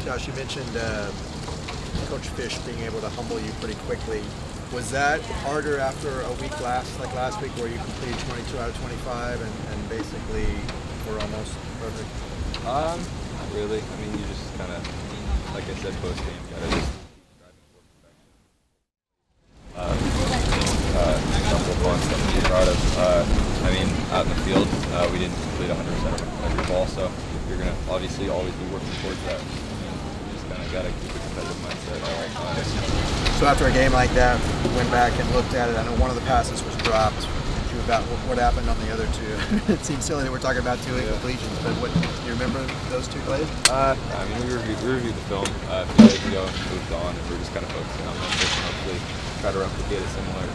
Josh, you mentioned Coach Fish being able to humble you pretty quickly. Was that harder after a week last week where you completed 22 out of 25 and basically were almost perfect? Not really. I mean, you just kind of, like I said, post game, gotta just couple of fun stuff to be proud of. I mean, out in the field, we didn't complete 100% of every ball, so you're gonna obviously always be working towards that. You just kind of gotta keep a competitive mindset at all times. So after a game like that, we went back and looked at it. I know one of the passes was dropped. About what happened on the other two. It seems silly that we're talking about two incompletions, but what do you remember those two plays? I mean, we reviewed the film a few days ago and moved on, and we're just kind of focusing on Memphis and hopefully try to replicate a similar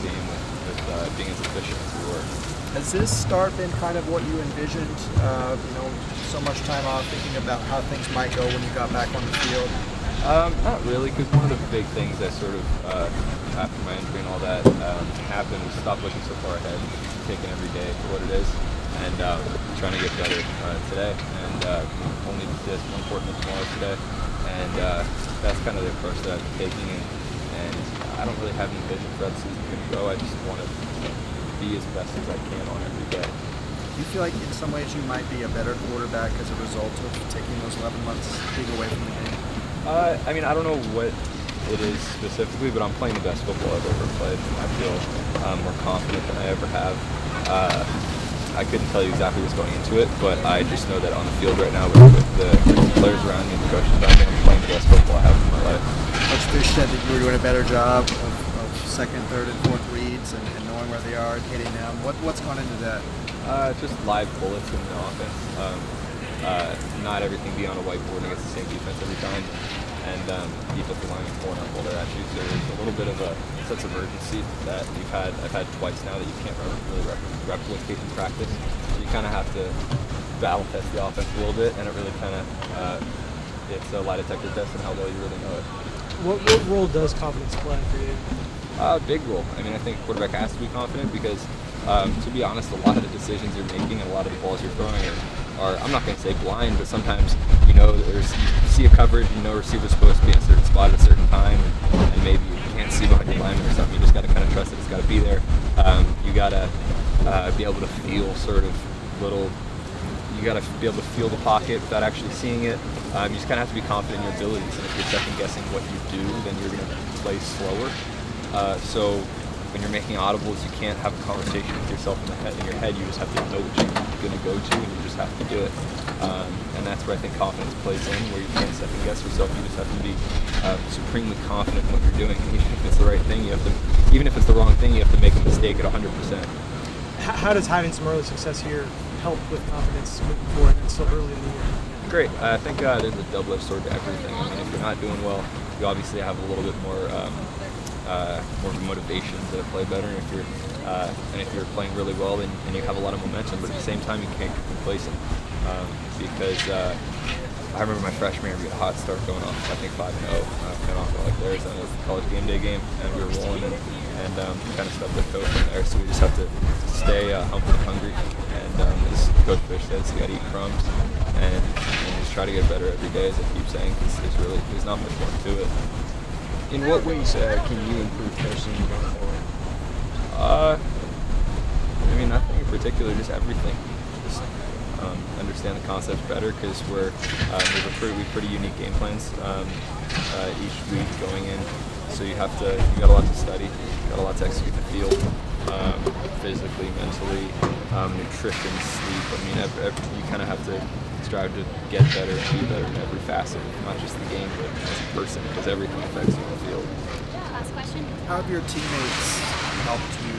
game with being as efficient as we were. Has this start been kind of what you envisioned? So much time off thinking about how things might go when you got back on the field. Not really, because one of the big things I sort of, after my injury and all that happened, was stop looking so far ahead, taking every day for what it is, and trying to get better today, and only this one important tomorrow today, and that's kind of the approach that I've been taking, and I don't really have any vision for how the season's going to go. I just want to be as best as I can on every day. Do you feel like in some ways you might be a better quarterback as a result of taking those 11 months being away from the game? I mean, I don't know what it is specifically, but I'm playing the best football I've ever played. I feel more confident than I ever have. I couldn't tell you exactly what's going into it, but I just know that on the field right now with the players around me and the coaches around me, I'm playing the best football I have in my life. Coach Fish said that you were doing a better job of second, third, and fourth reads and knowing where they are and hitting them. What's gone into that? Just live bullets in the offense. Not everything be on a whiteboard against the same defense every time, and defensive linemen pulling up all their attributes. There's a little bit of a sense of urgency that I've had twice now that you can't really replicate in practice. So you kind of have to battle test the offense a little bit, and it really kind of it's a lie detector test on how well you really know it. What role does confidence play for you? Big role. I mean, I think a quarterback has to be confident because, to be honest, a lot of the decisions you're making and a lot of the balls you're throwing are I'm not going to say blind, but sometimes you see a coverage, receiver's supposed to be in a certain spot at a certain time, and maybe you can't see behind your lineman or something. You just got to kind of trust that it's got to be there. You got to be able to feel you got to be able to feel the pocket without actually seeing it. You just kind of have to be confident in your abilities, and if you're second guessing what you do, then you're going to play slower. So when you're making audibles, you can't have a conversation with yourself in your head. You just have to know what you're going to go to, and you just have to do it. And that's where I think confidence plays in, where you can't second guess yourself. You just have to be supremely confident in what you're doing. And even if it's the right thing, even if it's the wrong thing, you have to make a mistake at 100%. How does having some early success here help with confidence moving forward? It's still early in the year. Great. I think there's a double-edged sword to everything. I mean, if you're not doing well, you obviously have a little bit more of a motivation to play better. And if you're playing really well, then you have a lot of momentum. But at the same time, you can't get complacent because I remember my freshman year we had a hot start going off. I think 5-0, kind of like theirs. And it was the college game day game, and we were rolling and kind of stubbed the toe from there. So we just have to stay humble and hungry. And as Coach Fish says, you got to eat crumbs and just try to get better every day. As I keep saying, there's not much more to it. In what ways can you improve personally going forward? I mean, nothing in particular, just everything. Just understand the concepts better because we have pretty unique game plans each week going in. So you got a lot to study, you got a lot to execute in the field, physically, mentally, nutrition, sleep. I mean, you kind of have to strive to get better and be better in every facet, not just the game, but as a person, because everything affects you in the field. Last question. How have your teammates helped you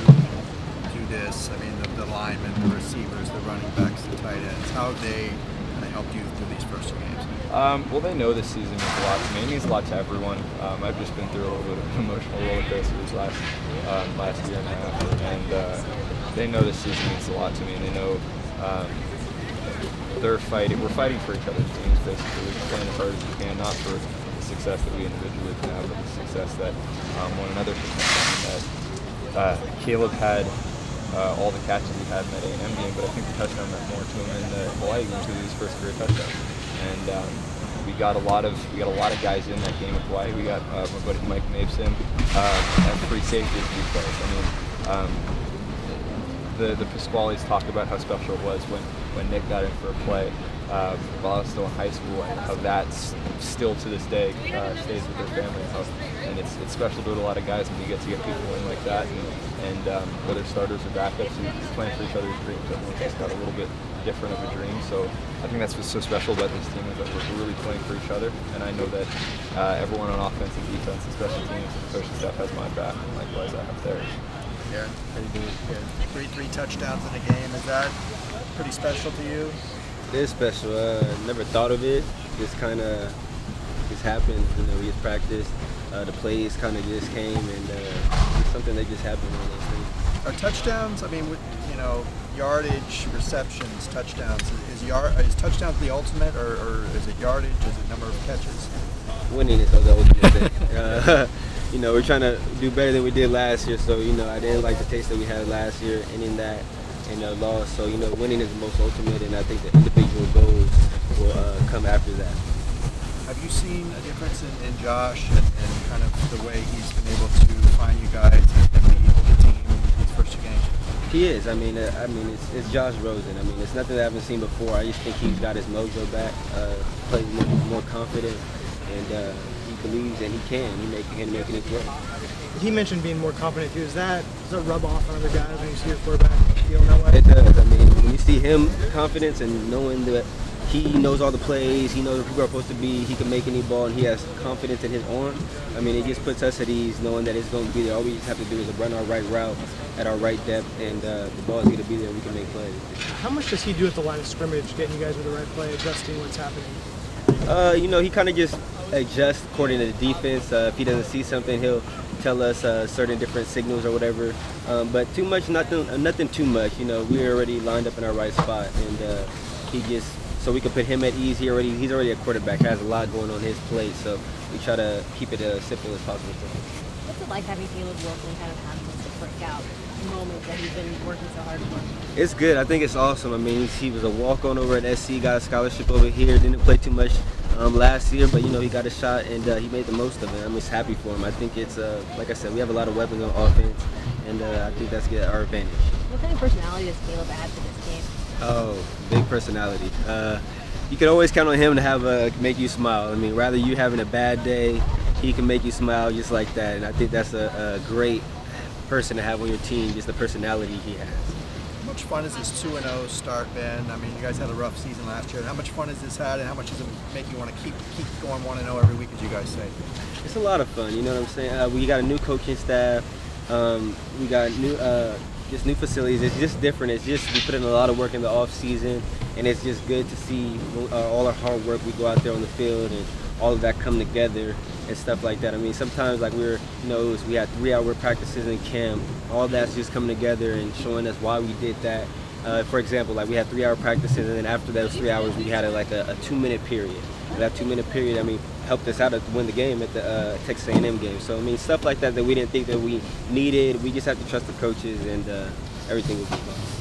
do this? I mean, the linemen, the receivers, the running backs, the tight ends. How have they kind of helped you through these first two games? Well, they know this season means a lot to me. It means a lot to everyone. I've just been through a little bit of an emotional roller coaster this last year and a half, and they know this season means a lot to me, and they know we're fighting for each other's teams, basically. We're playing as hard as we can, not for the success that we individually can have, but the success that one another can have. Caleb had all the catches he had in that A&M game, but I think the touchdown meant more to him in the Hawaii game because it was his first career touchdown. And we got a lot of guys in that game with Hawaii. We got my buddy Mike Maveson at free safety as we play. I mean, the Pasquales talk about how special it was when Nick got in for a play while I was still in high school, and how that's still to this day stays with their family. And it's special to a lot of guys when you get people in like that, and whether starters or backups, and playing for each other's dreams. Everyone's just got a little bit different of a dream. So I think that's what's so special about this team, is that we're really playing for each other. And I know that everyone on offense and defense, and special teams, and coaching staff has my back, and likewise I have theirs. Yeah, how you doing? Yeah. Three touchdowns in a game. Is that pretty special to you? It is special. Never thought of it. Just kind of just happened. You know, we just practiced. The plays kind of just came, and it's something that just happened on those things. Are touchdowns? I mean, you know, yardage, receptions, touchdowns. Is touchdowns the ultimate, or is it yardage? Is it number of catches? Winning is the ultimate thing. You know, we're trying to do better than we did last year. So, you know, I didn't like the taste that we had last year, ending that and loss. So, you know, winning is the most ultimate, and I think the individual goals will come after that. Have you seen a difference in Josh and kind of the way he's been able to find you guys and lead the team in these first 2 games? He is. I mean, it's Josh Rosen. I mean, it's nothing I haven't seen before. I just think he's got his mojo back, plays more confident, and he believes that he can. He can make any play. He mentioned being more confident too. Does that rub off on other guys when you see your quarterback feeling that way? It does. I mean, when you see him confidence and knowing that he knows all the plays, he knows where people are supposed to be, he can make any ball, and he has confidence in his arm. I mean, it just puts us at ease knowing that it's going to be there. All we just have to do is run our right route at our right depth, and the ball is going to be there. We can make plays. How much does he do at the line of scrimmage, getting you guys with the right play, adjusting what's happening? You know, he kind of just adjusts according to the defense. If he doesn't see something, he'll tell us certain different signals or whatever. But too much, nothing too much. You know, we're already lined up in our right spot, and he just, so we can put him at ease. He's already a quarterback, has a lot going on his plate, so we try to keep it as simple as possible for him. What's it like having Caleb Wilson kind of have this breakout moment that he's been working so hard for? It's good. I think it's awesome. I mean, he was a walk-on over at SC, got a scholarship over here, didn't play too much last year, but, you know, he got a shot, and he made the most of it. I'm just happy for him. I think it's, like I said, we have a lot of weapons on offense, and I think that's our advantage. What kind of personality does Caleb add to this game? Oh, big personality. You can always count on him to have make you smile. I mean, rather you having a bad day, he can make you smile just like that, and I think that's a great person to have on your team, just the personality he has. How much fun has this 2-0 start been? I mean, you guys had a rough season last year. How much fun has this had, and how much does it make you want to keep going 1-0 every week, as you guys say? It's a lot of fun, you know what I'm saying? We got a new coaching staff. We got new facilities. It's just different. It's just, we put in a lot of work in the off season, and it's just good to see all our hard work. We go out there on the field and all of that come together and stuff like that. I mean, sometimes like we had 3-hour practices in camp. All that's just coming together and showing us why we did that. For example, like we had 3-hour practices, and then after those 3 hours, we had a 2-minute period. And that 2-minute period, I mean, helped us out to win the game at the Texas A&M game. So I mean, stuff like that we didn't think that we needed. We just have to trust the coaches, and everything will be fine.